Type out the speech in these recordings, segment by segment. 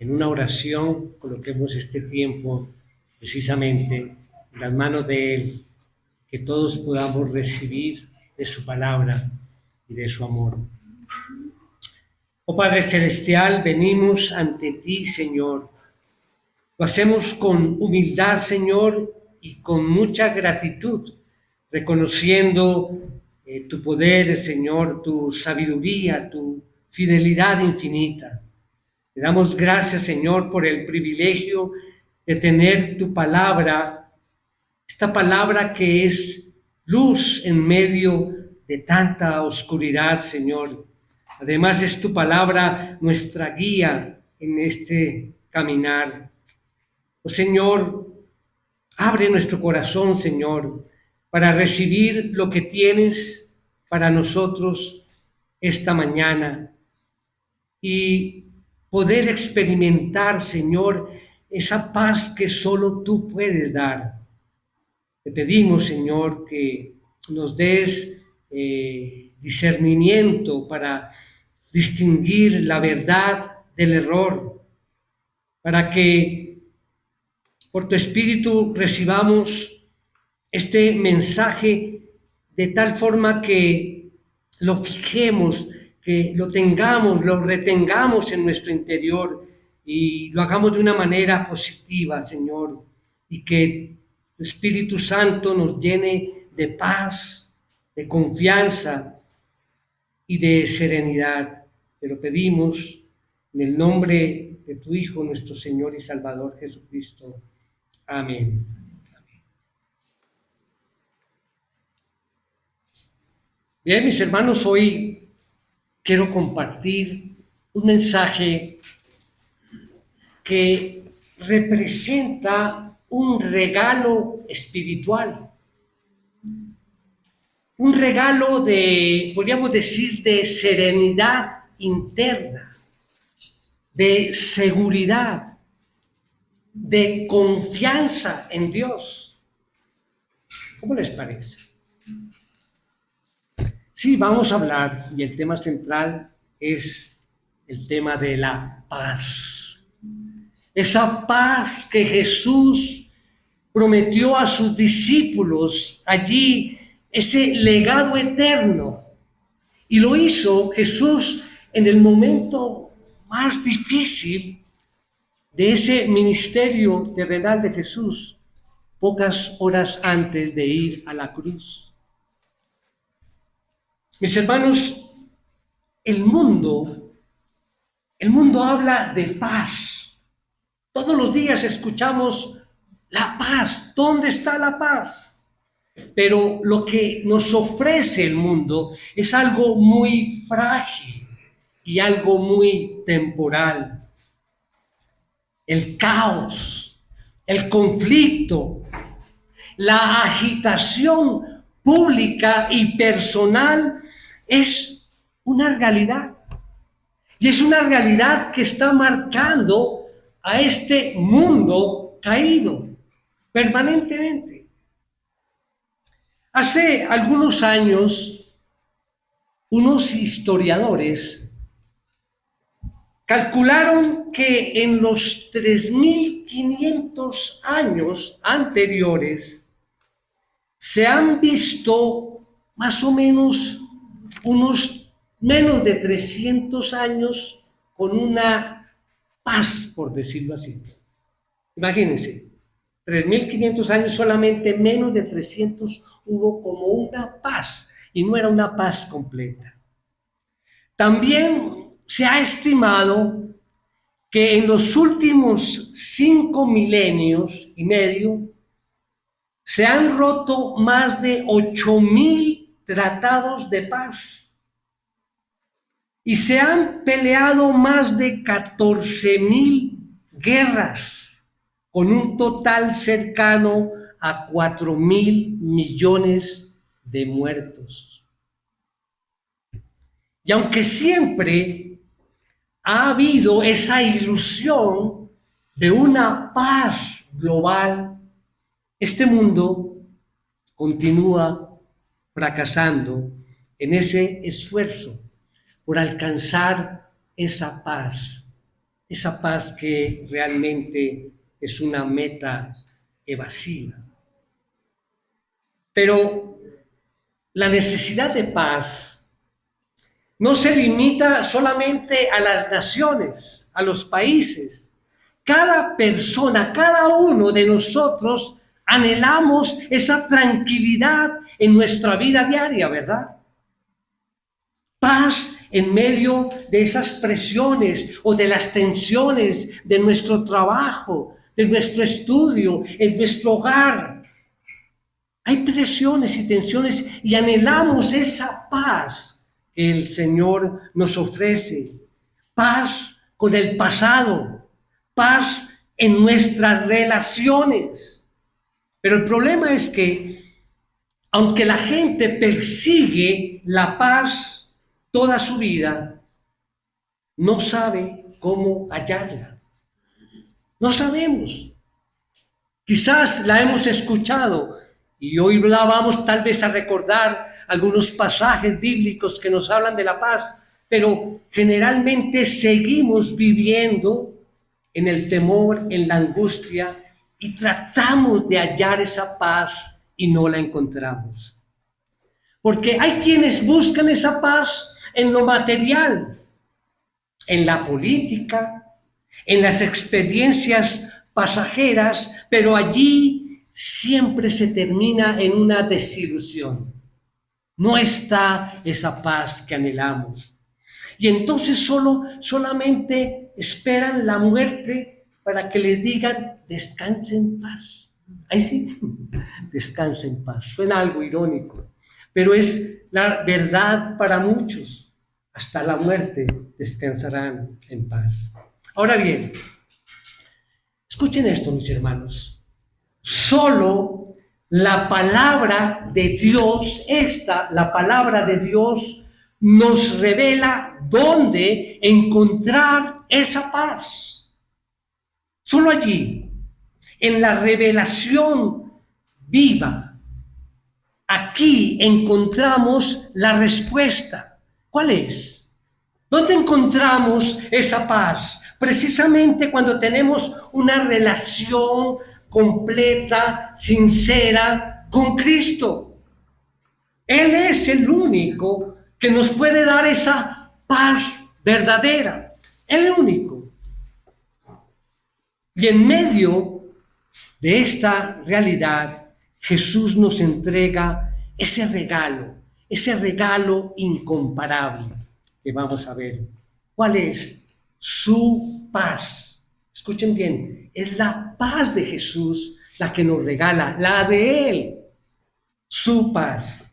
en una oración coloquemos este tiempo precisamente en las manos de Él, que todos podamos recibir de su palabra y de su amor. Oh Padre Celestial, venimos ante ti, Señor. Lo hacemos con humildad, Señor, y con mucha gratitud, reconociendo tu poder, Señor, tu sabiduría, tu fidelidad infinita. Te damos gracias, Señor, por el privilegio de tener tu palabra, esta palabra que es luz en medio de tanta oscuridad, Señor. Además es tu palabra nuestra guía en este caminar. Oh Señor, abre nuestro corazón, Señor, para recibir lo que tienes para nosotros esta mañana y poder experimentar, Señor, esa paz que solo tú puedes dar. Te pedimos, Señor, que nos des discernimiento para distinguir la verdad del error, para que por tu Espíritu recibamos este mensaje de tal forma que lo fijemos, que lo tengamos, lo retengamos en nuestro interior y lo hagamos de una manera positiva, Señor, y que tu Espíritu Santo nos llene de paz, de confianza y de serenidad. Te lo pedimos en el nombre de tu Hijo, nuestro Señor y Salvador Jesucristo. Amén. Bien, mis hermanos, hoy quiero compartir un mensaje que representa un regalo espiritual, un regalo de, podríamos decir, de serenidad interna, de seguridad, de confianza en Dios. ¿Cómo les parece? Sí, vamos a hablar, y el tema central es el tema de la paz. Esa paz que Jesús prometió a sus discípulos allí, ese legado eterno. Y lo hizo Jesús en el momento más difícil de ese ministerio terrenal de Jesús, pocas horas antes de ir a la cruz. Mis hermanos, el mundo habla de paz. Todos los días escuchamos la paz. ¿Dónde está la paz? Pero lo que nos ofrece el mundo es algo muy frágil y algo muy temporal. El caos, el conflicto, la agitación pública y personal es una realidad. Y es una realidad que está marcando a este mundo caído permanentemente. Hace algunos años, unos historiadores calcularon que en los 3.500 años anteriores se han visto más o menos unos menos de 300 años con una paz, por decirlo así. Imagínense, 3.500 años, solamente menos de 300 hubo como una paz, y no era una paz completa. También se ha estimado que en los últimos 5 milenios y medio se han roto más de 8.000 tratados de paz y se han peleado más de 14.000 guerras, con un total cercano a 4.000 millones de muertos. Y aunque siempre ha habido esa ilusión de una paz global, este mundo continúa fracasando en ese esfuerzo por alcanzar esa paz esa paz que realmente es una meta evasiva. Pero la necesidad de paz no se limita solamente a las naciones, a los países. Cada persona, cada uno de nosotros anhelamos esa tranquilidad en nuestra vida diaria, ¿verdad? Paz en medio de esas presiones o de las tensiones de nuestro trabajo, de nuestro estudio, en nuestro hogar. Hay presiones y tensiones y anhelamos esa paz que el Señor nos ofrece. Paz con el pasado, paz en nuestras relaciones. Pero el problema es que, aunque la gente persigue la paz toda su vida, no sabe cómo hallarla. No sabemos. Quizás la hemos escuchado y hoy la vamos tal vez a recordar algunos pasajes bíblicos que nos hablan de la paz, pero generalmente seguimos viviendo en el temor, en la angustia, y tratamos de hallar esa paz y no la encontramos. Porque hay quienes buscan esa paz en lo material, en la política, en las experiencias pasajeras, pero allí siempre se termina en una desilusión. No está esa paz que anhelamos. Y entonces solamente esperan la muerte para que les digan, descanse en paz. Ahí sí, descanse en paz. Suena algo irónico, pero es la verdad para muchos. Hasta la muerte descansarán en paz. Ahora bien, escuchen esto, mis hermanos. Solo la palabra de Dios, la palabra de Dios, nos revela dónde encontrar esa paz. Solo allí, en la revelación viva, aquí encontramos la respuesta. ¿Cuál es? ¿Dónde encontramos esa paz? Precisamente cuando tenemos una relación completa, sincera con Cristo. Él es el único que nos puede dar esa paz verdadera. El único. Y en medio de esta realidad, Jesús nos entrega ese regalo incomparable que vamos a ver. ¿Cuál es? Su paz. Escuchen bien, es la paz de Jesús la que nos regala, la de Él, su paz.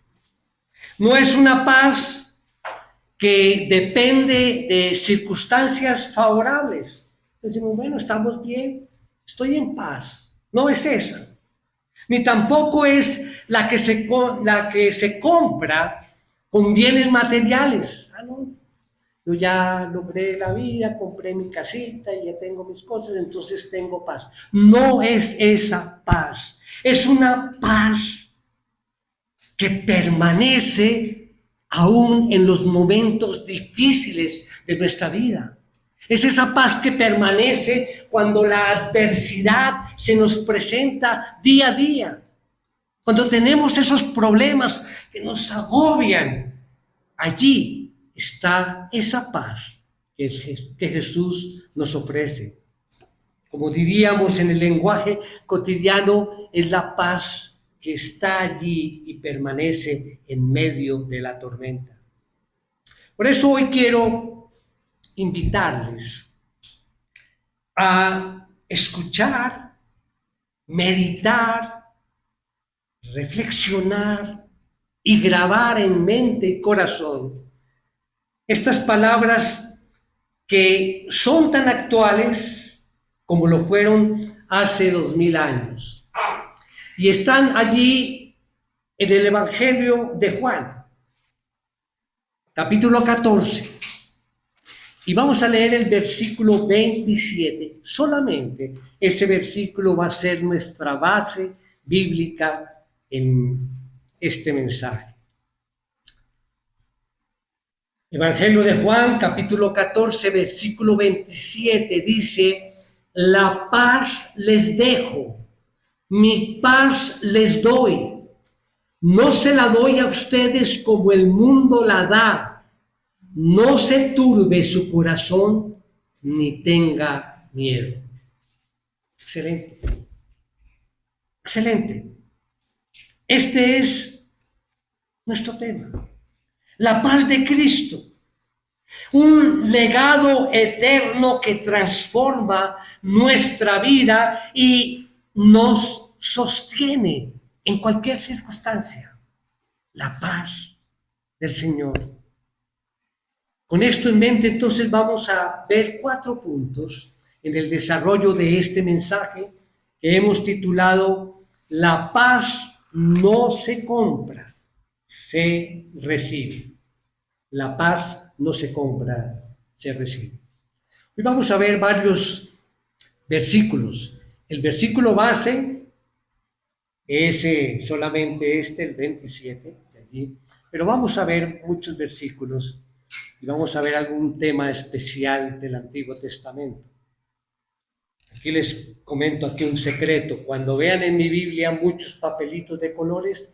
No es una paz que depende de circunstancias favorables. Decimos, bueno, estamos bien, estoy en paz. No es esa. Ni tampoco es la que se compra con bienes materiales. No, yo ya logré la vida, compré mi casita y ya tengo mis cosas, entonces tengo paz. No es esa paz. Es una paz que permanece aún en los momentos difíciles de nuestra vida. Es esa paz que permanece cuando la adversidad se nos presenta día a día. Cuando tenemos esos problemas que nos agobian, allí está esa paz que Jesús nos ofrece. Como diríamos en el lenguaje cotidiano, es la paz que está allí y permanece en medio de la tormenta. Por eso hoy quiero invitarles a escuchar, meditar, reflexionar y grabar en mente y corazón estas palabras que son tan actuales como lo fueron hace 2000 años. Y están allí en el Evangelio de Juan, capítulo 14. Y vamos a leer el versículo 27. Solamente ese versículo va a ser nuestra base bíblica en este mensaje. Evangelio de Juan, capítulo 14, versículo 27, dice: la paz les dejo, mi paz les doy. No se la doy a ustedes como el mundo la da. No se turbe su corazón ni tenga miedo. Excelente. Excelente. Este es nuestro tema. La paz de Cristo. Un legado eterno que transforma nuestra vida y nos sostiene en cualquier circunstancia. La paz del Señor. Con esto en mente, entonces vamos a ver 4 puntos en el desarrollo de este mensaje que hemos titulado La paz no se compra, se recibe. La paz no se compra, se recibe. Hoy vamos a ver varios versículos. El versículo base es solamente el 27 de allí, pero vamos a ver muchos versículos y vamos a ver algún tema especial del Antiguo Testamento. Aquí les comento aquí un secreto. Cuando vean en mi Biblia muchos papelitos de colores,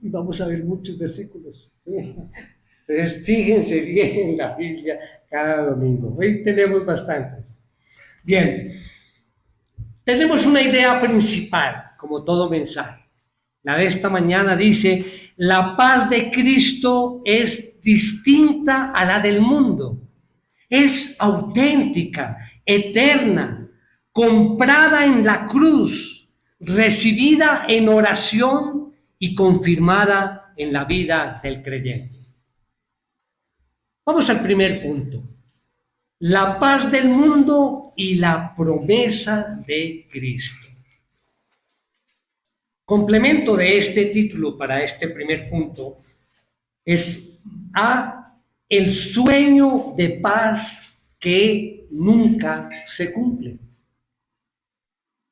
vamos a ver muchos versículos. ¿Sí? Entonces, fíjense bien en la Biblia cada domingo. Hoy tenemos bastantes. Bien, tenemos una idea principal, como todo mensaje. La de esta mañana dice: la paz de Cristo es distinta a la del mundo. Es auténtica, eterna, comprada en la cruz, recibida en oración y confirmada en la vida del creyente. Vamos al primer punto. La paz del mundo y la promesa de Cristo. Complemento de este título para este primer punto es el sueño de paz que nunca se cumple.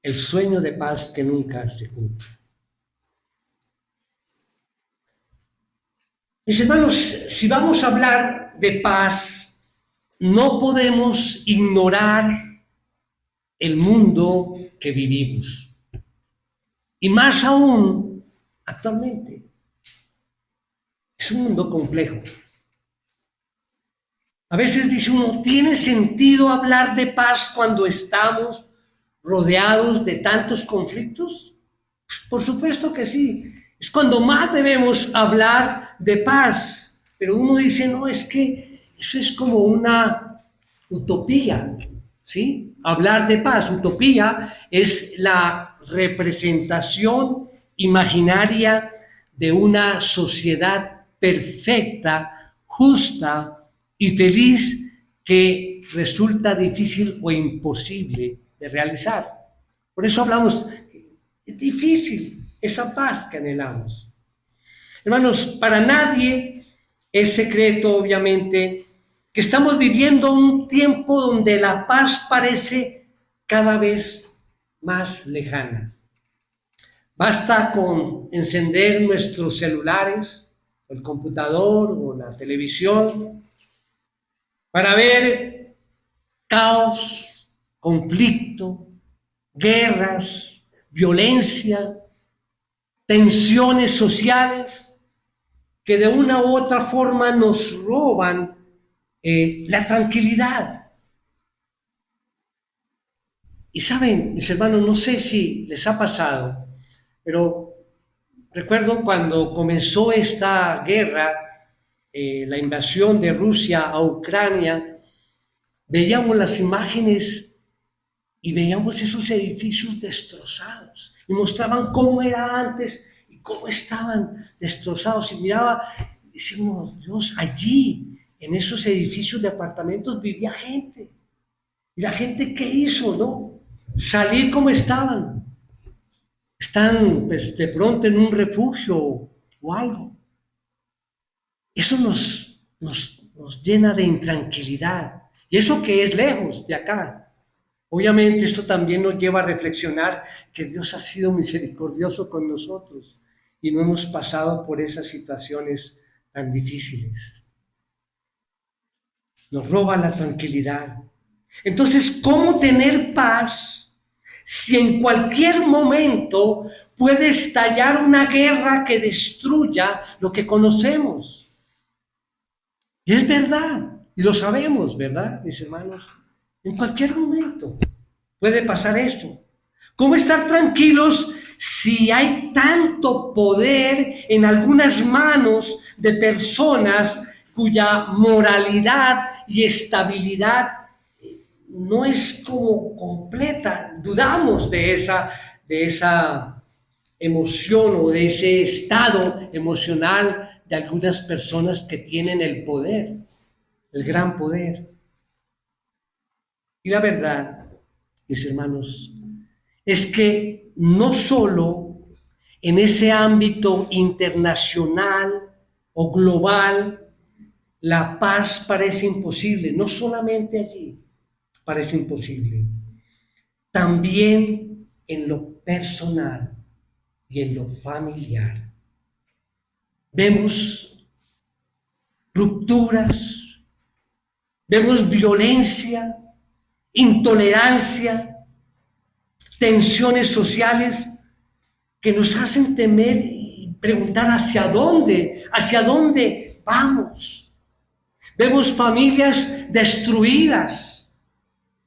El sueño de paz que nunca se cumple. Mis hermanos, si vamos a hablar de paz, no podemos ignorar el mundo que vivimos. Y más aún, actualmente, es un mundo complejo. A veces dice uno, ¿tiene sentido hablar de paz cuando estamos rodeados de tantos conflictos? Pues por supuesto que sí. Es cuando más debemos hablar de paz. Pero uno dice, no, es que eso es como una utopía, ¿sí? Hablar de paz. Utopía es la representación imaginaria de una sociedad perfecta, justa y feliz que resulta difícil o imposible de realizar. Por eso hablamos, es difícil esa paz que anhelamos. Hermanos, para nadie es secreto, obviamente, que estamos viviendo un tiempo donde la paz parece cada vez más lejana. Basta con encender nuestros celulares, el computador o la televisión para ver caos, conflicto, guerras, violencia, tensiones sociales que de una u otra forma nos roban la tranquilidad. Y saben, mis hermanos, no sé si les ha pasado, pero recuerdo cuando comenzó esta guerra, la invasión de Rusia a Ucrania, veíamos las imágenes y veíamos esos edificios destrozados y mostraban cómo era antes y cómo estaban destrozados. Y miraba y decíamos, Dios, allí, en esos edificios de apartamentos vivía gente. ¿Y la gente qué hizo, no? Salir como estaban. Están pues, de pronto en un refugio o algo. Eso nos llena de intranquilidad. Y eso que es lejos de acá. Obviamente esto también nos lleva a reflexionar que Dios ha sido misericordioso con nosotros y no hemos pasado por esas situaciones tan difíciles. nos roba la tranquilidad. Entonces, ¿cómo tener paz si en cualquier momento puede estallar una guerra que destruya lo que conocemos? Y es verdad, y lo sabemos, ¿verdad, mis hermanos? En cualquier momento puede pasar esto. ¿Cómo estar tranquilos si hay tanto poder en algunas manos de personas cuya moralidad y estabilidad no es como completa? Dudamos de esa emoción o de ese estado emocional de algunas personas que tienen el poder, el gran poder. Y la verdad, mis hermanos, es que no solo en ese ámbito internacional o global la paz parece imposible, no solamente allí parece imposible, también en lo personal y en lo familiar. Vemos rupturas, vemos violencia, intolerancia, tensiones sociales que nos hacen temer y preguntar hacia dónde vamos. Vemos familias destruidas,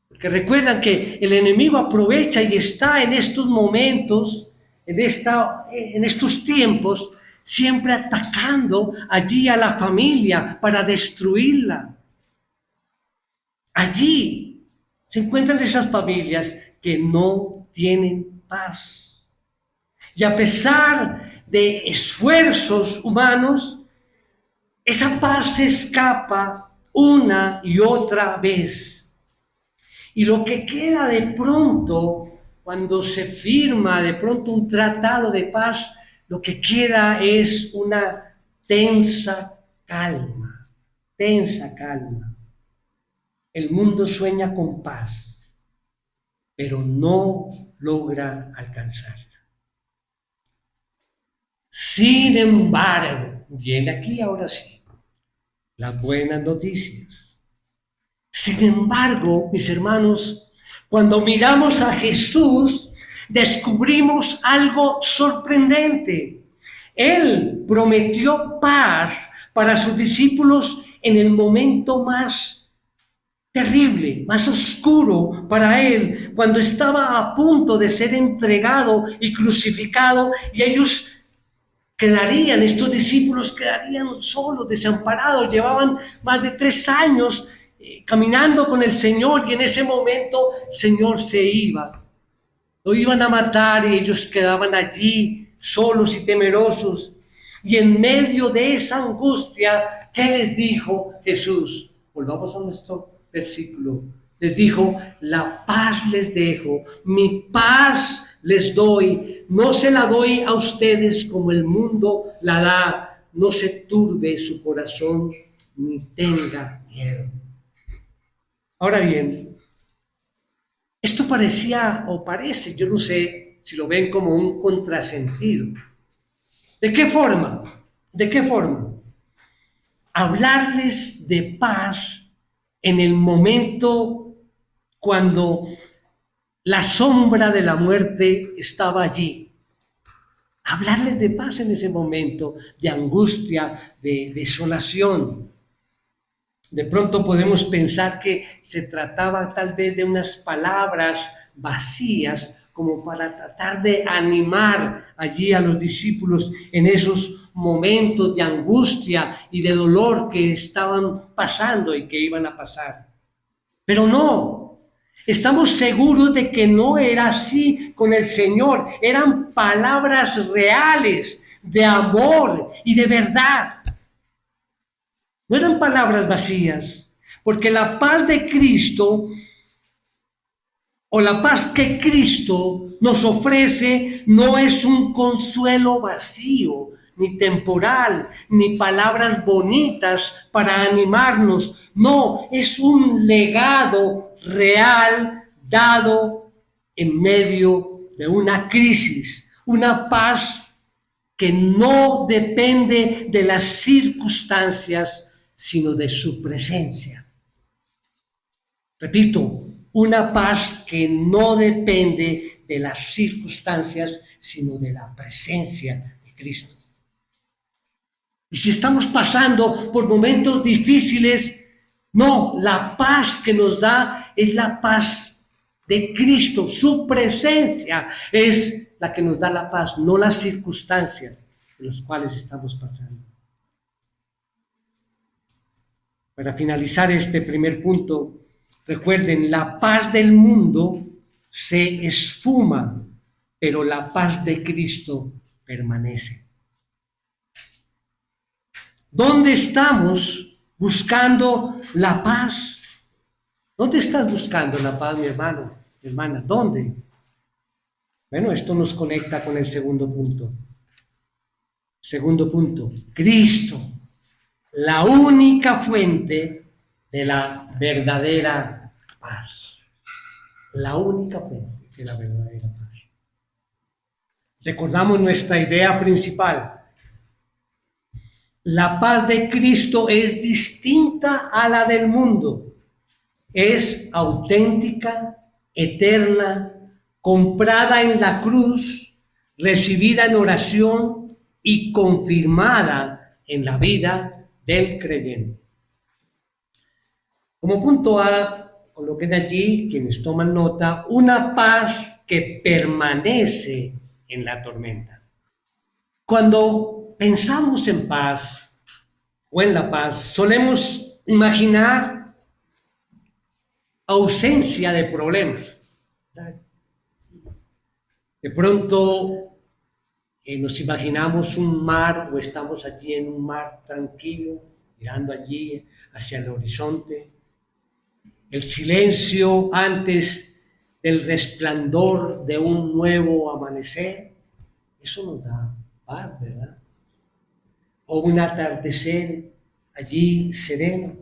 porque recuerdan que el enemigo aprovecha y está en estos momentos, en estos tiempos, siempre atacando allí a la familia para destruirla. Allí se encuentran esas familias que no tienen paz. Y a pesar de esfuerzos humanos, esa paz se escapa una y otra vez. Y lo que queda de pronto, cuando se firma de pronto un tratado de paz, lo que queda es una tensa calma, tensa calma. El mundo sueña con paz, pero no logra alcanzarla. Sin embargo, viene aquí ahora sí, las buenas noticias. Sin embargo, mis hermanos, cuando miramos a Jesús, descubrimos algo sorprendente. Él prometió paz para sus discípulos en el momento más terrible, más oscuro para él, cuando estaba a punto de ser entregado y crucificado, y estos discípulos quedarían solos, desamparados. Llevaban más de 3 años caminando con el Señor, y en ese momento el Señor se iba. Lo iban a matar y ellos quedaban allí solos y temerosos. Y en medio de esa angustia, ¿qué les dijo Jesús? Volvamos a nuestro versículo. Les dijo: la paz les dejo, mi paz les doy, no se la doy a ustedes como el mundo la da. No se turbe su corazón ni tenga miedo. Ahora bien, esto parecía o parece, yo no sé si lo ven como un contrasentido. ¿De qué forma? ¿De qué forma? Hablarles de paz en el momento cuando la sombra de la muerte estaba allí. Hablarles de paz en ese momento de angustia, de desolación. De pronto podemos pensar que se trataba tal vez de unas palabras vacías, como para tratar de animar allí a los discípulos en esos momentos de angustia y de dolor que estaban pasando y que iban a pasar. Pero no, estamos seguros de que no era así con el Señor. Eran palabras reales, de amor y de verdad. No eran palabras vacías, porque la paz de Cristo, o la paz que Cristo nos ofrece, no es un consuelo vacío, ni temporal, ni palabras bonitas para animarnos. No, es un legado real dado en medio de una crisis, una paz que no depende de las circunstancias, sino de su presencia. Repito, una paz que no depende de las circunstancias, sino de la presencia de Cristo. Y si estamos pasando por momentos difíciles, no, la paz que nos da es la paz de Cristo. Su presencia es la que nos da la paz, no las circunstancias en las cuales estamos pasando. Para finalizar este primer punto, recuerden, la paz del mundo se esfuma, pero la paz de Cristo permanece. ¿Dónde estamos buscando la paz? ¿Dónde estás buscando la paz, mi hermano, mi hermana? ¿Dónde? Bueno, esto nos conecta con el segundo punto. Segundo punto, Cristo, la única fuente de la verdadera paz. La única fuente de la verdadera paz. Recordamos nuestra idea principal. La paz de Cristo es distinta a la del mundo. Es auténtica, eterna, comprada en la cruz, recibida en oración y confirmada en la vida del creyente. Como punto A, coloquen allí, quienes toman nota, una paz que permanece en la tormenta. Cuando pensamos en paz o en la paz, solemos imaginar ausencia de problemas. De pronto nos imaginamos un mar o estamos allí en un mar tranquilo, mirando allí hacia el horizonte. El silencio antes del resplandor de un nuevo amanecer, eso nos da paz, ¿verdad? O un atardecer allí sereno.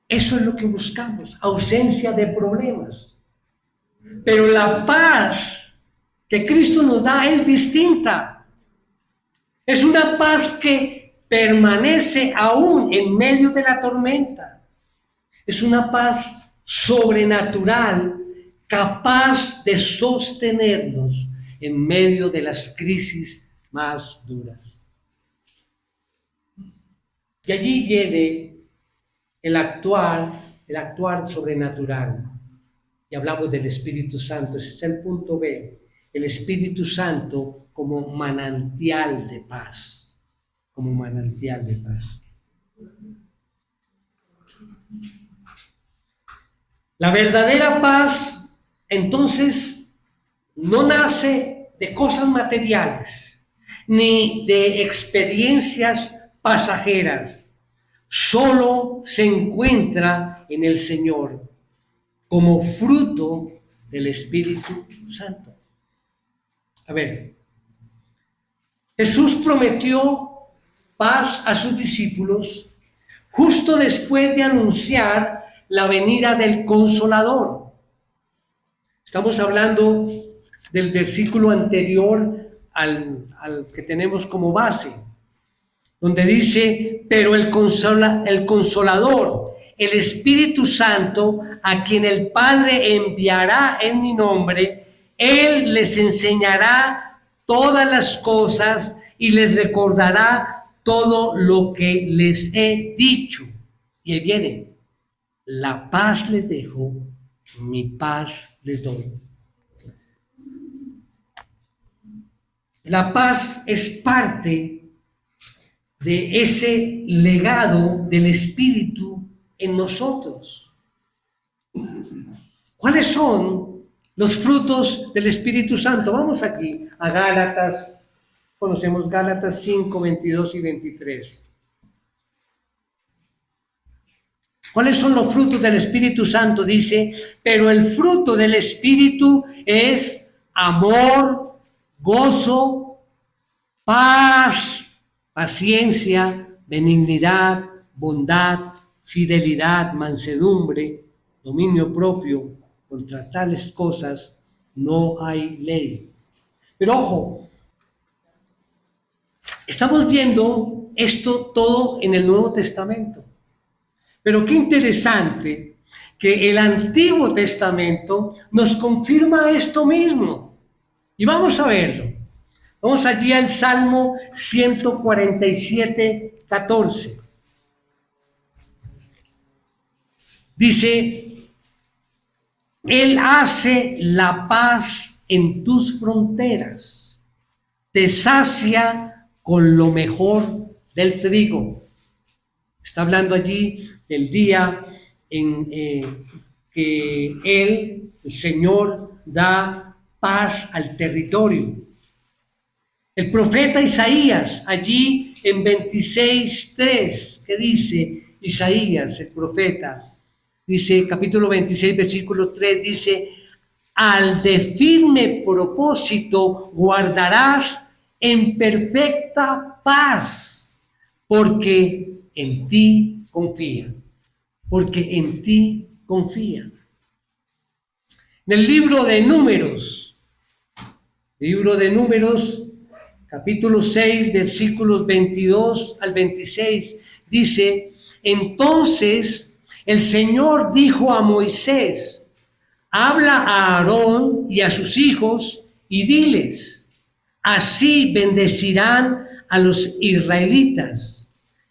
Eso es lo que buscamos, ausencia de problemas. Pero la paz que Cristo nos da es distinta. Es una paz que permanece aún en medio de la tormenta. Es una paz sobrenatural, capaz de sostenernos en medio de las crisis más duras. Y allí viene el actuar sobrenatural. Y hablamos del Espíritu Santo, ese es el punto B. El Espíritu Santo como manantial de paz. Como manantial de paz. La verdadera paz, entonces, no nace de cosas materiales, ni de experiencias pasajeras. Solo se encuentra en el Señor como fruto del Espíritu Santo. A ver, Jesús prometió paz a sus discípulos justo después de anunciar la venida del Consolador. Estamos hablando del versículo anterior al que tenemos como base, donde dice, pero el Consolador, el Espíritu Santo, a quien el Padre enviará en mi nombre, Él les enseñará todas las cosas y les recordará todo lo que les he dicho. Y ahí viene, la paz les dejo, mi paz les doy. La paz es parte de ese legado del Espíritu en nosotros. ¿Cuáles son los frutos del Espíritu Santo? Vamos aquí a Gálatas, conocemos Gálatas 5, 22 y 23. ¿Cuáles son los frutos del Espíritu Santo? Dice, pero el fruto del Espíritu es amor, gozo, paz, paciencia, benignidad, bondad, fidelidad, mansedumbre, dominio propio. Contra tales cosas no hay ley. Pero ojo, estamos viendo esto todo en el Nuevo Testamento. Pero qué interesante que el Antiguo Testamento nos confirma esto mismo. Y vamos a verlo. Vamos allí al Salmo 147, 14. Dice, Él hace la paz en tus fronteras, te sacia con lo mejor del trigo. Está hablando allí del día en que Él, el Señor, da paz al territorio. El profeta Isaías, allí en 26:3, que dice Isaías, el profeta, dice, capítulo 26, versículo 3, dice, al de firme propósito guardarás en perfecta paz, porque en ti confía, porque en ti confía. En el libro de Números, capítulo 6, versículos 22 al 26, dice, entonces el Señor dijo a Moisés, habla a Aarón y a sus hijos y diles, así bendecirán a los israelitas.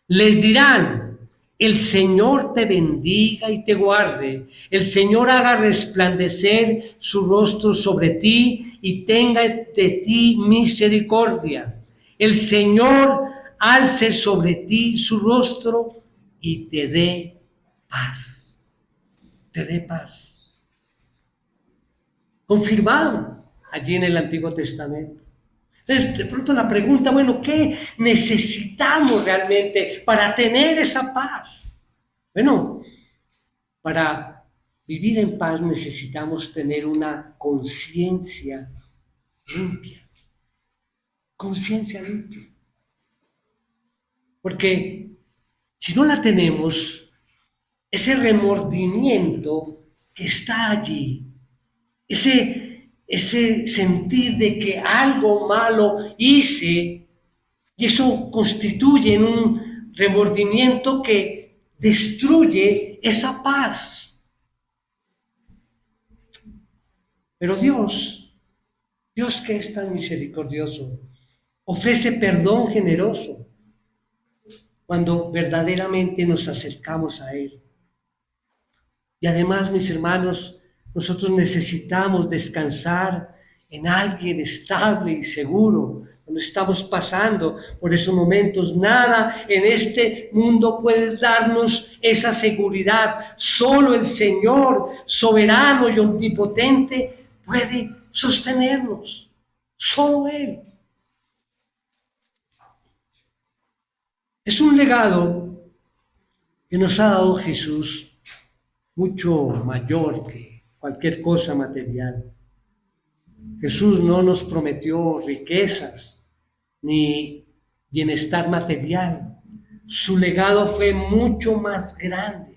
Les dirán, el Señor te bendiga y te guarde. El Señor haga resplandecer su rostro sobre ti y tenga de ti misericordia. El Señor alce sobre ti su rostro y te dé paz. Te dé paz. Confirmado allí en el Antiguo Testamento. Entonces, de pronto la pregunta, bueno, ¿qué necesitamos realmente para tener esa paz? Bueno, para vivir en paz necesitamos tener una conciencia limpia. Conciencia limpia. Porque si no la tenemos, ese remordimiento que está allí, ese sentir de que algo malo hice, y eso constituye un remordimiento que destruye esa paz. Pero Dios que es tan misericordioso, ofrece perdón generoso cuando verdaderamente nos acercamos a Él. Y además, mis hermanos, nosotros necesitamos descansar en alguien estable y seguro cuando estamos pasando por esos momentos. Nada en este mundo puede darnos esa seguridad. Solo el Señor, soberano y omnipotente, puede sostenernos. Solo Él. Es un legado que nos ha dado Jesús, mucho mayor que cualquier cosa material. Jesús no nos prometió riquezas ni bienestar material. Su legado fue mucho más grande.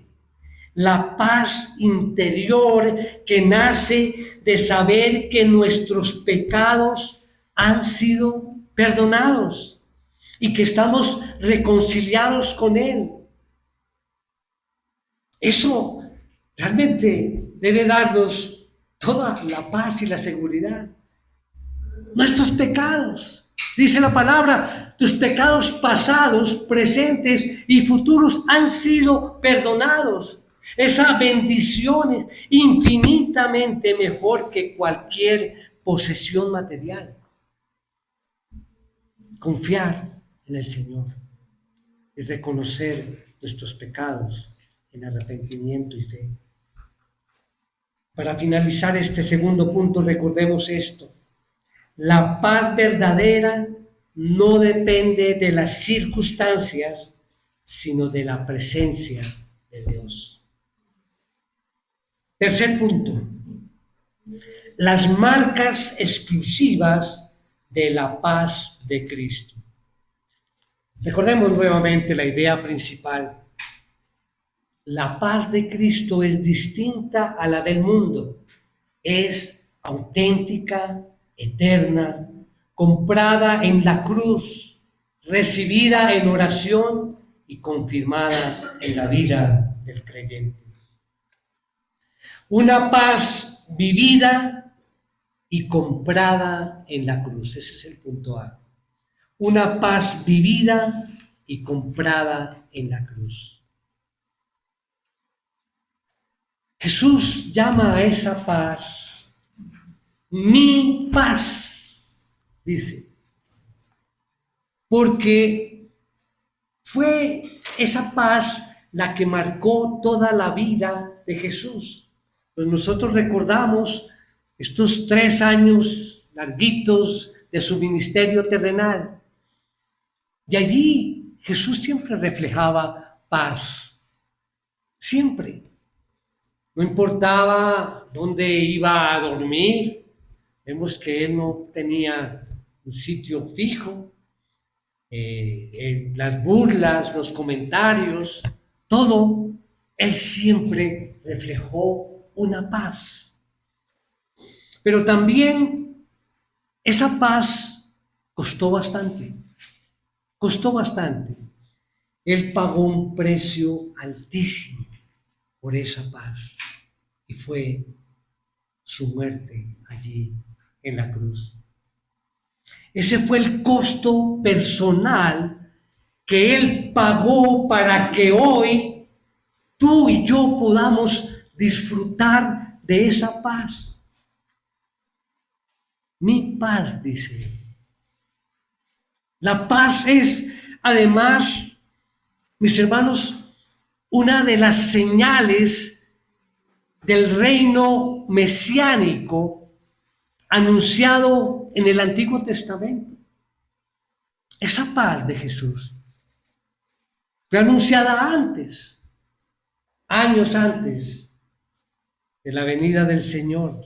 La paz interior que nace de saber que nuestros pecados han sido perdonados y que estamos reconciliados con Él. Eso realmente debe darnos toda la paz y la seguridad. Nuestros pecados, dice la palabra, tus pecados pasados, presentes y futuros han sido perdonados. Esa bendición es infinitamente mejor que cualquier posesión material. Confiar en el Señor y reconocer nuestros pecados en arrepentimiento y fe. Para finalizar este segundo punto, recordemos esto. La paz verdadera no depende de las circunstancias, sino de la presencia de Dios. Tercer punto. Las marcas exclusivas de la paz de Cristo. Recordemos nuevamente la idea principal. La paz de Cristo es distinta a la del mundo. Es auténtica, eterna, comprada en la cruz, recibida en oración y confirmada en la vida del creyente. Una paz vivida y comprada en la cruz. Ese es el punto A. Una paz vivida y comprada en la cruz. Jesús llama a esa paz mi paz, dice, porque fue esa paz la que marcó toda la vida de Jesús. Pues nosotros recordamos estos 3 años larguitos de su ministerio terrenal. Y allí Jesús siempre reflejaba paz, siempre. No importaba dónde iba a dormir, vemos que él no tenía un sitio fijo, en las burlas, los comentarios, todo, él siempre reflejó una paz. Pero también esa paz costó bastante. Costó bastante. Él pagó un precio altísimo por esa paz y fue su muerte allí en la cruz. Ese fue el costo personal que Él pagó para que hoy tú y yo podamos disfrutar de esa paz. Mi paz, dice. La paz es, además, mis hermanos, una de las señales del reino mesiánico anunciado en el Antiguo Testamento. Esa paz de Jesús fue anunciada antes, años antes de la venida del Señor.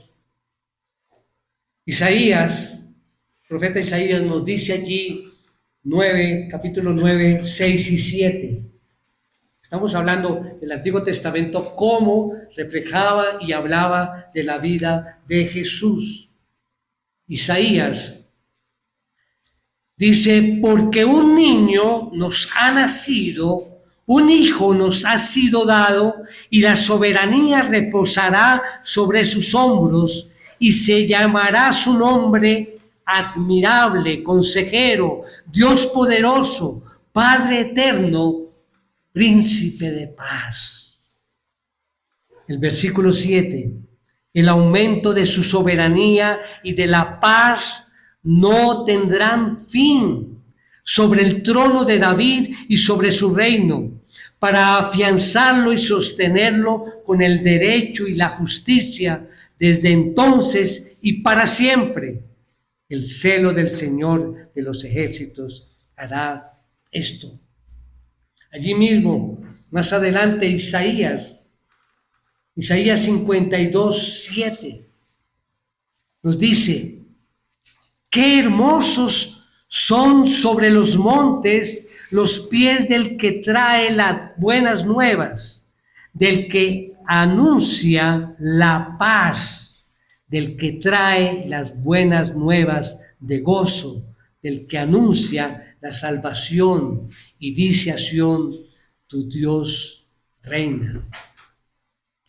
Isaías, el profeta Isaías nos dice allí capítulo 9, 6 y 7. Estamos hablando del Antiguo Testamento, cómo reflejaba y hablaba de la vida de Jesús. Isaías dice, porque un niño nos ha nacido, un hijo nos ha sido dado, y la soberanía reposará sobre sus hombros, y se llamará su nombre Admirable, Consejero, Dios poderoso, Padre eterno, Príncipe de paz. El versículo 7, el aumento de su soberanía y de la paz no tendrán fin sobre el trono de David y sobre su reino, para afianzarlo y sostenerlo con el derecho y la justicia desde entonces y para siempre. El celo del Señor de los ejércitos hará esto. Allí mismo, más adelante, Isaías 52, 7, nos dice, qué hermosos son sobre los montes los pies del que trae las buenas nuevas, del que anuncia la paz, del que trae las buenas nuevas de gozo, del que anuncia la salvación y dice a Sión, tu Dios reina.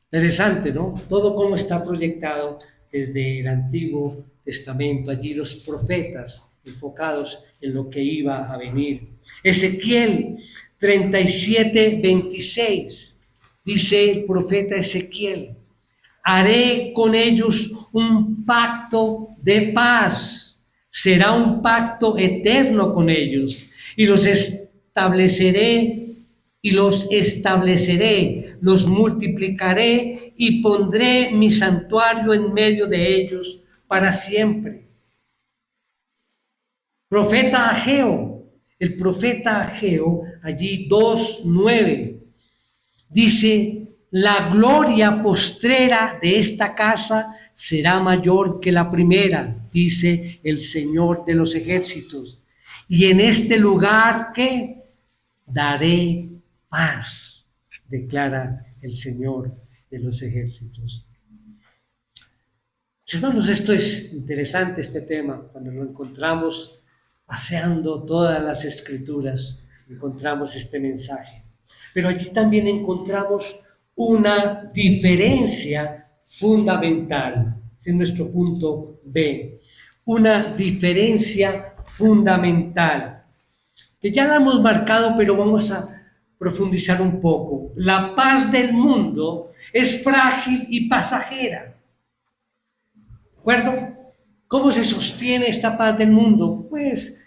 Interesante, ¿no? Todo cómo está proyectado desde el Antiguo Testamento, allí los profetas enfocados en lo que iba a venir. Ezequiel 37, 26, dice el profeta Ezequiel, haré con ellos un pacto de paz, será un pacto eterno con ellos, y los estableceré, los multiplicaré y pondré mi santuario en medio de ellos para siempre. Profeta Ageo, el profeta Ageo, allí 2:9, dice, la gloria postrera de esta casa será mayor que la primera, dice el Señor de los ejércitos. Y en este lugar, ¿qué? Daré paz, declara el Señor de los ejércitos. Hermanos, esto es interesante, este tema, cuando lo encontramos paseando todas las escrituras, encontramos este mensaje. Pero allí también encontramos una diferencia fundamental. Ese es nuestro punto B. Una diferencia fundamental, que ya la hemos marcado, pero vamos a profundizar un poco. La paz del mundo es frágil y pasajera. ¿De acuerdo? ¿Cómo se sostiene esta paz del mundo? Pues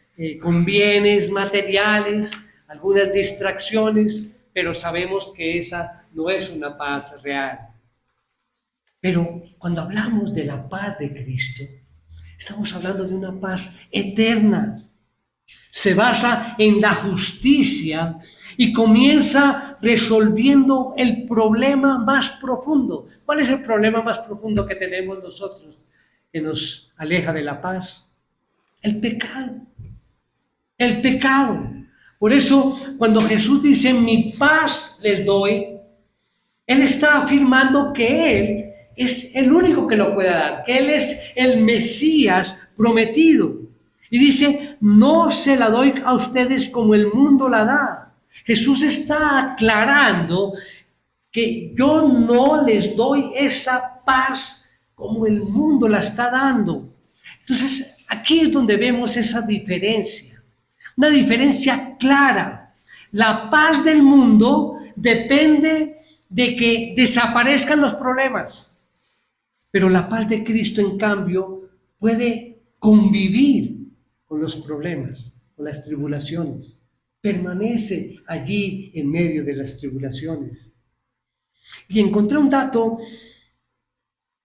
con bienes materiales, algunas distracciones, pero sabemos que esa no es una paz real. Pero cuando hablamos de la paz de Cristo, estamos hablando de una paz eterna. Se basa en la justicia y comienza resolviendo el problema más profundo. ¿Cuál es el problema más profundo que tenemos nosotros que nos aleja de la paz? El pecado. El pecado. Por eso, cuando Jesús dice, mi paz les doy, Él está afirmando que Él es el único que lo puede dar, que Él es el Mesías prometido. Y dice, no se la doy a ustedes como el mundo la da. Jesús está aclarando que yo no les doy esa paz como el mundo la está dando. Entonces, aquí es donde vemos esa diferencia, una diferencia clara. La paz del mundo depende de que desaparezcan los problemas, pero la paz de Cristo, en cambio, puede convivir con los problemas, con las tribulaciones. Permanece allí en medio de las tribulaciones. Y encontré un dato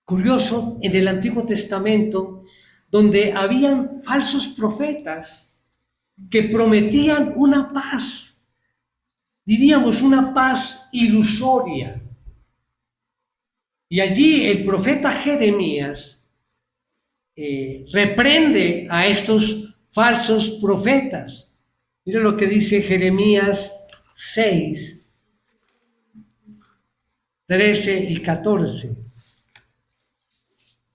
curioso en el Antiguo Testamento, donde habían falsos profetas que prometían una paz, diríamos una paz ilusoria. Y allí el profeta Jeremías reprende a estos falsos profetas. Mira lo que dice Jeremías 6, 13 y 14.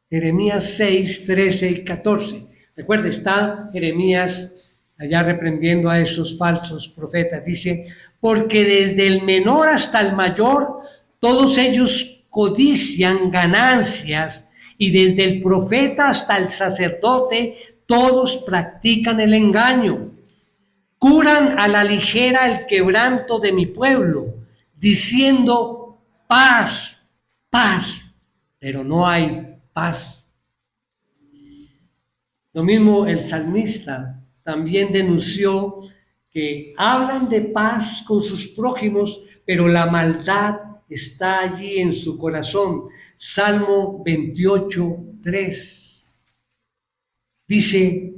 Jeremías 6, 13 y 14. Recuerda, está Jeremías allá reprendiendo a esos falsos profetas. Dice, porque desde el menor hasta el mayor, todos ellos codician ganancias, y desde el profeta hasta el sacerdote, todos practican el engaño. Curan a la ligera el quebranto de mi pueblo, diciendo paz, paz, pero no hay paz. Lo mismo el salmista también denunció que hablan de paz con sus prójimos, pero la maldad está allí en su corazón. Salmo 28, 3. Dice,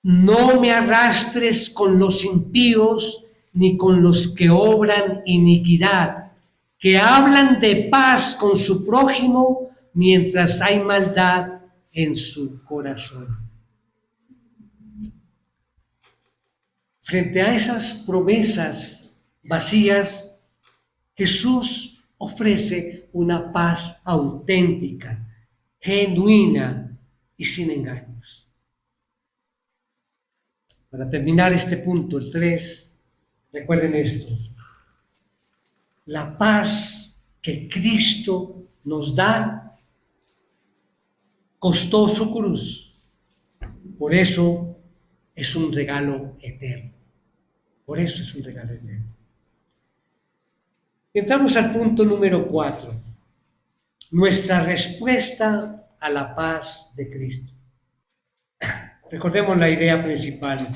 no me arrastres con los impíos, ni con los que obran iniquidad, que hablan de paz con su prójimo, mientras hay maldad en su corazón. Frente a esas promesas vacías, Jesús ofrece una paz auténtica, genuina y sin engaños. Para terminar este punto, el 3, recuerden esto. La paz que Cristo nos da costó su cruz. Por eso es un regalo eterno. Por eso es un regalo eterno. Entramos al punto número 4. Nuestra respuesta a la paz de Cristo. Recordemos la idea principal.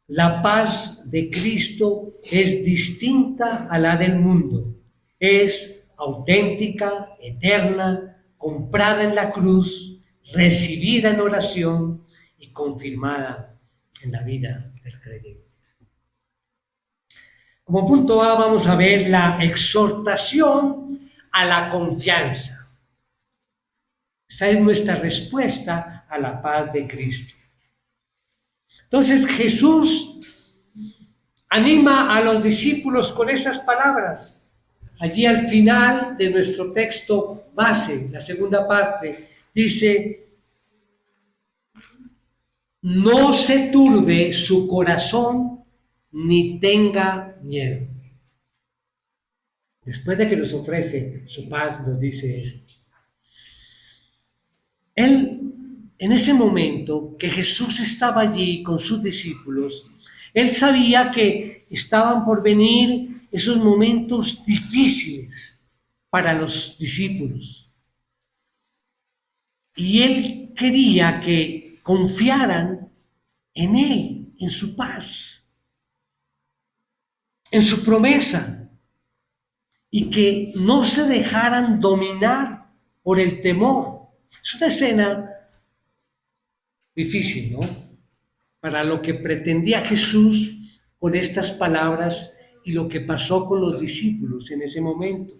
La paz de Cristo es distinta a la del mundo. Es auténtica, eterna, comprada en la cruz, recibida en oración y confirmada en la vida del creyente. Como punto A vamos a ver la exhortación a la confianza. Esta es nuestra respuesta a la paz de Cristo. Entonces Jesús anima a los discípulos con esas palabras. Allí al final de nuestro texto base, la segunda parte, dice, no se turbe su corazón ni tenga miedo. Después de que nos ofrece su paz, nos dice esto. Él, en ese momento que Jesús estaba allí con sus discípulos, él sabía que estaban por venir esos momentos difíciles para los discípulos. Y él quería que confiaran en él, en su paz, en su promesa, y que no se dejaran dominar por el temor. Es una escena difícil, ¿no? Para lo que pretendía Jesús con estas palabras y lo que pasó con los discípulos en ese momento.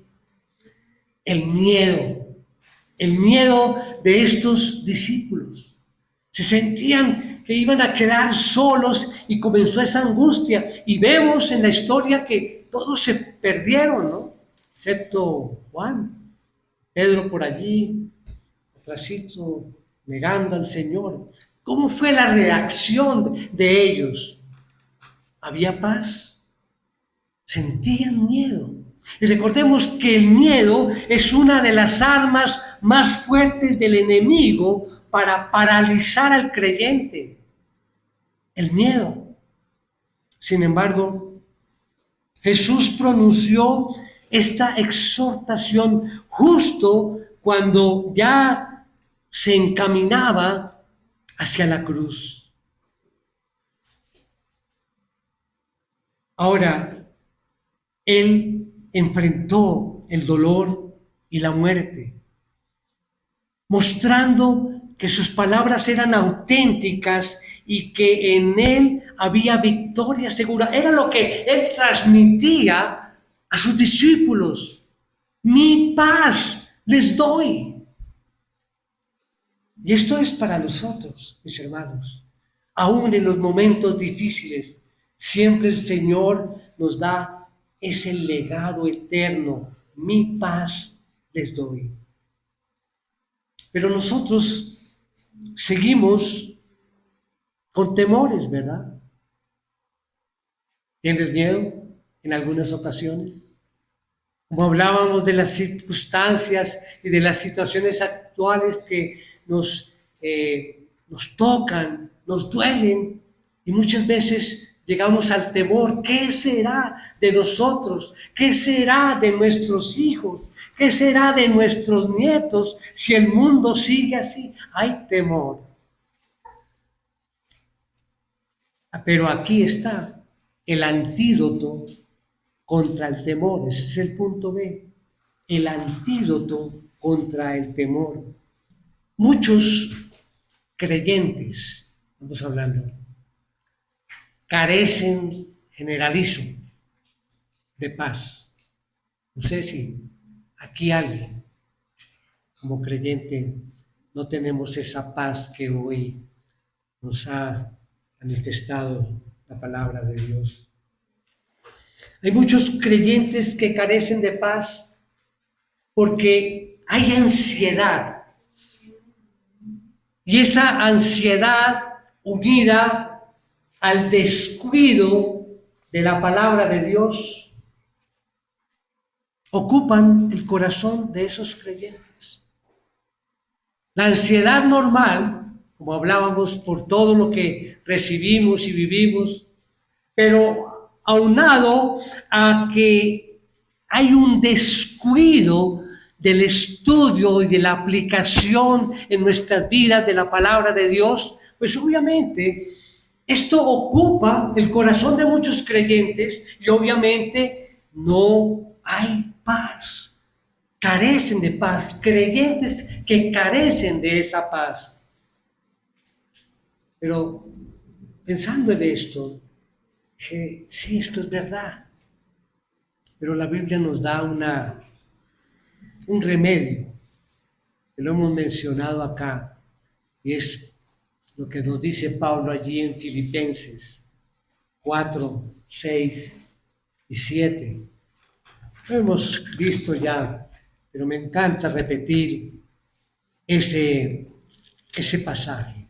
El miedo de estos discípulos. Se sentían que iban a quedar solos y comenzó esa angustia. Y vemos en la historia que todos se perdieron, ¿no? Excepto Juan, Pedro por allí, atrásito, negando al Señor. ¿Cómo fue la reacción de ellos? ¿Había paz? Sentían miedo. Y recordemos que el miedo es una de las armas más fuertes del enemigo para paralizar al creyente. El miedo. Sin embargo, Jesús pronunció esta exhortación justo cuando ya se encaminaba hacia la cruz. Ahora, él enfrentó el dolor y la muerte, mostrando que sus palabras eran auténticas y que en él había victoria segura. Era lo que él transmitía a sus discípulos. Mi paz les doy. Y esto es para nosotros, mis hermanos. Aún en los momentos difíciles, siempre el Señor nos da ese legado eterno. Mi paz les doy. Pero nosotros seguimos con temores, ¿verdad? ¿Tienes miedo en algunas ocasiones? Como hablábamos de las circunstancias y de las situaciones actuales que nos tocan, nos duelen, y muchas veces llegamos al temor. ¿Qué será de nosotros? ¿Qué será de nuestros hijos? ¿Qué será de nuestros nietos si el mundo sigue así? Hay temor. Pero aquí está el antídoto contra el temor. Ese es el punto B. El antídoto contra el temor. Muchos creyentes, estamos hablando, carecen, generalizo, de paz. No sé si aquí alguien, como creyente, no tenemos esa paz que hoy nos ha manifestado la palabra de Dios. Hay muchos creyentes que carecen de paz porque hay ansiedad. Y esa ansiedad unida al descuido de la palabra de Dios ocupan el corazón de esos creyentes. La ansiedad normal, como hablábamos, por todo lo que recibimos y vivimos, pero aunado a que hay un descuido del estudio y de la aplicación en nuestras vidas de la palabra de Dios, pues obviamente esto ocupa el corazón de muchos creyentes y obviamente no hay paz. Carecen de paz, creyentes que carecen de esa paz. Pero pensando en esto, que sí, esto es verdad, pero la Biblia nos da un remedio, que lo hemos mencionado acá, y es lo que nos dice Pablo allí en Filipenses 4, 6 y 7. Lo hemos visto ya, pero me encanta repetir ese pasaje.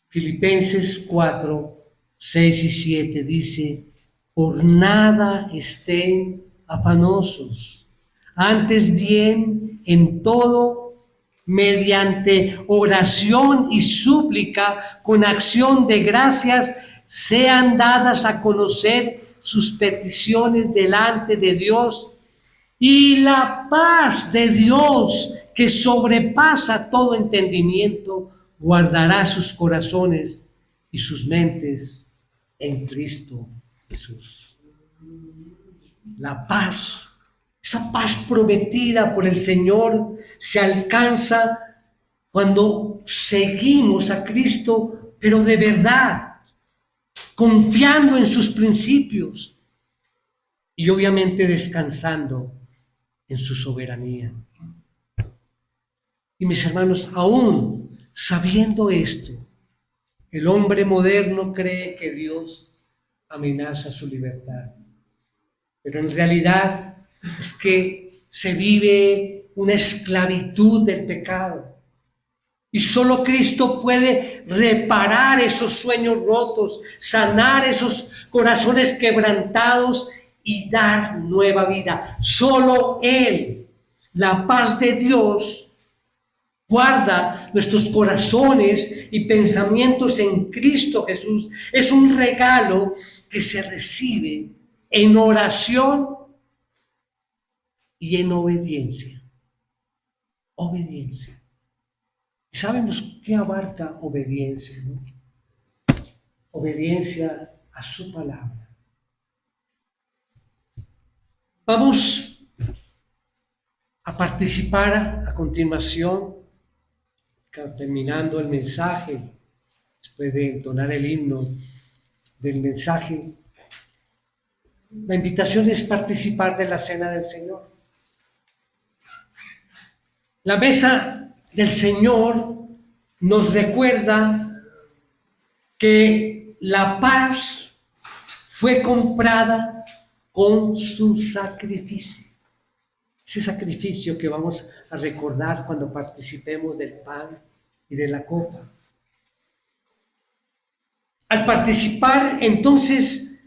Filipenses 4, 6 y 7 dice: por nada estén afanosos. Antes bien, en todo, mediante oración y súplica, con acción de gracias, sean dadas a conocer sus peticiones delante de Dios. Y la paz de Dios, que sobrepasa todo entendimiento, guardará sus corazones y sus mentes en Cristo Jesús. La paz, esa paz prometida por el Señor, se alcanza cuando seguimos a Cristo, pero de verdad, confiando en sus principios y obviamente descansando en su soberanía. Y mis hermanos, aún sabiendo esto, el hombre moderno cree que Dios amenaza su libertad. Pero en realidad es que se vive una esclavitud del pecado. Y solo Cristo puede reparar esos sueños rotos, sanar esos corazones quebrantados y dar nueva vida. Solo Él, la paz de Dios, guarda nuestros corazones y pensamientos en Cristo Jesús. Es un regalo que se recibe en oración y en obediencia. Obediencia. ¿Y sabemos qué abarca obediencia, no? Obediencia a su palabra. Vamos a participar a continuación, terminando el mensaje, después de entonar el himno del mensaje. La invitación es participar de la cena del Señor. La mesa del Señor nos recuerda que la paz fue comprada con su sacrificio. Ese sacrificio que vamos a recordar cuando participemos del pan y de la copa. Al participar, entonces,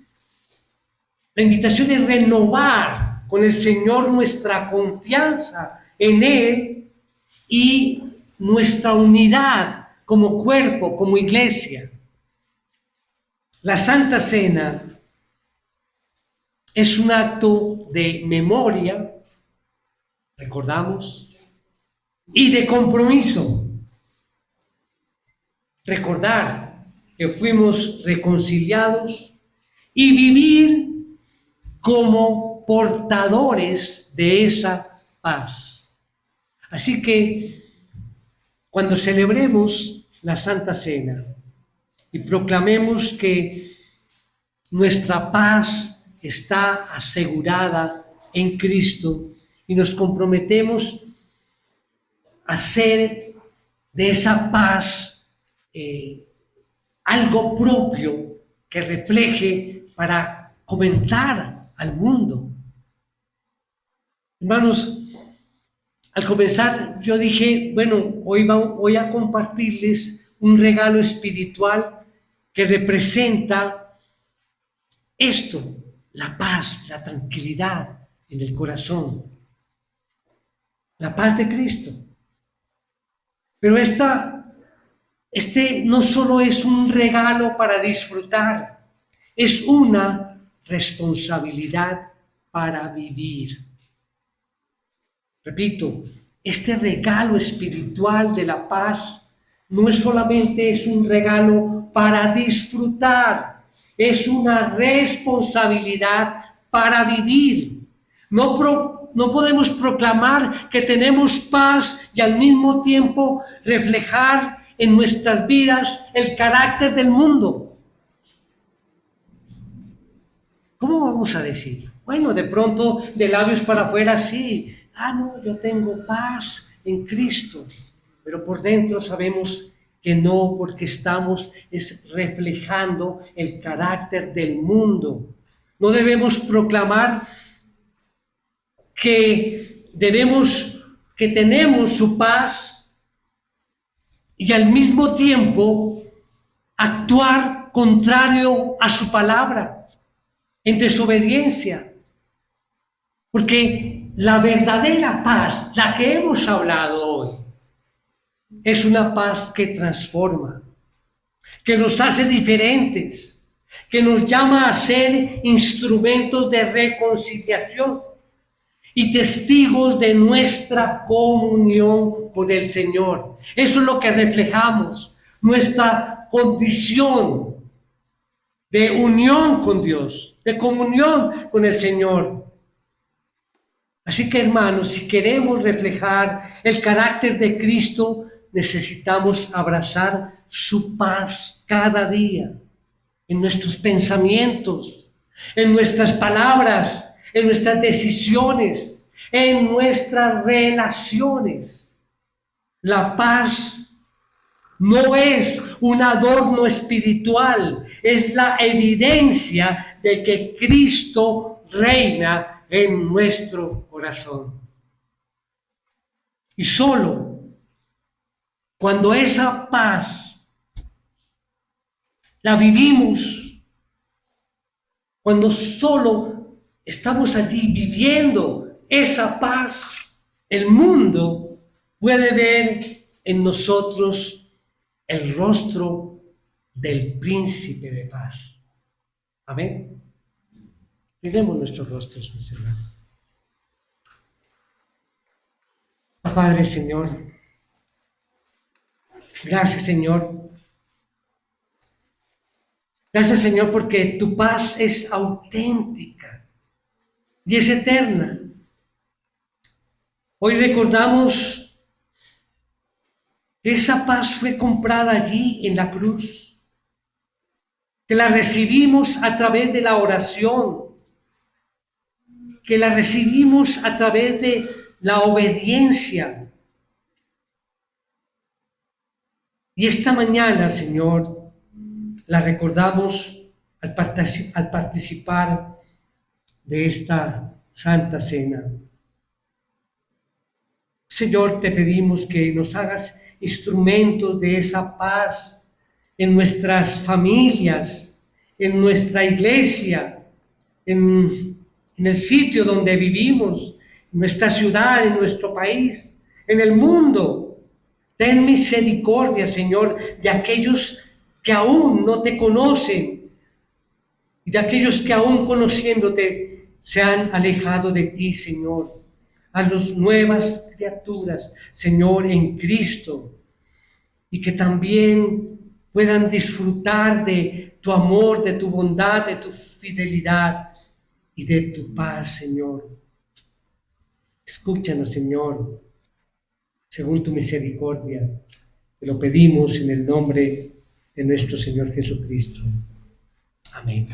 la invitación es renovar con el Señor nuestra confianza en Él y nuestra unidad como cuerpo, como iglesia. La Santa Cena es un acto de memoria, recordamos, y de compromiso. Recordar que fuimos reconciliados y vivir como portadores de esa paz. Así que cuando celebremos la Santa Cena y proclamemos que nuestra paz está asegurada en Cristo y nos comprometemos a hacer de esa paz algo propio que refleje para comentar al mundo. Hermanos, al comenzar yo dije, bueno, hoy voy a compartirles un regalo espiritual que representa esto, la paz, la tranquilidad en el corazón, la paz de Cristo. Pero este no solo es un regalo para disfrutar, es una responsabilidad para vivir. Repito, este regalo espiritual de la paz no es solamente un regalo para disfrutar, es una responsabilidad para vivir. No podemos proclamar que tenemos paz y al mismo tiempo reflejar en nuestras vidas el carácter del mundo. ¿Cómo vamos a decir? Bueno, de pronto de labios para afuera sí. No, yo tengo paz en Cristo. Pero por dentro sabemos que no, porque estamos reflejando el carácter del mundo. No debemos proclamar que tenemos su paz y al mismo tiempo actuar contrario a su palabra, en desobediencia. Porque la verdadera paz, la que hemos hablado hoy, es una paz que transforma, que nos hace diferentes, que nos llama a ser instrumentos de reconciliación y testigos de nuestra comunión con el Señor. Eso es lo que reflejamos, nuestra condición de unión con Dios, de comunión con el Señor. Así que, hermanos, si queremos reflejar el carácter de Cristo, necesitamos abrazar su paz cada día, en nuestros pensamientos, en nuestras palabras, en nuestras decisiones, en nuestras relaciones. La paz no es un adorno espiritual, es la evidencia de que Cristo reina en nuestro corazón. Y solo cuando esa paz la vivimos, cuando solo estamos allí viviendo esa paz, el mundo puede ver en nosotros el rostro del príncipe de paz. Amén. Miremos nuestros rostros, mis hermanos. Padre, Señor, gracias, Señor. Gracias, Señor, porque tu paz es auténtica y es eterna. Hoy recordamos que esa paz fue comprada allí en la cruz, que la recibimos a través de la oración, que la recibimos a través de la obediencia. Y esta mañana, Señor, la recordamos al participar de esta Santa Cena. Señor, te pedimos que nos hagas instrumentos de esa paz en nuestras familias, en nuestra iglesia, en el sitio donde vivimos, en nuestra ciudad, en nuestro país, en el mundo. Ten misericordia, Señor, de aquellos que aún no te conocen y de aquellos que aún conociéndote se han alejado de ti, Señor. Hazlos nuevas criaturas, Señor, en Cristo, y que también puedan disfrutar de tu amor, de tu bondad, de tu fidelidad y de tu paz, Señor. Escúchanos, Señor, según tu misericordia. Te lo pedimos en el nombre de nuestro Señor Jesucristo. Amén.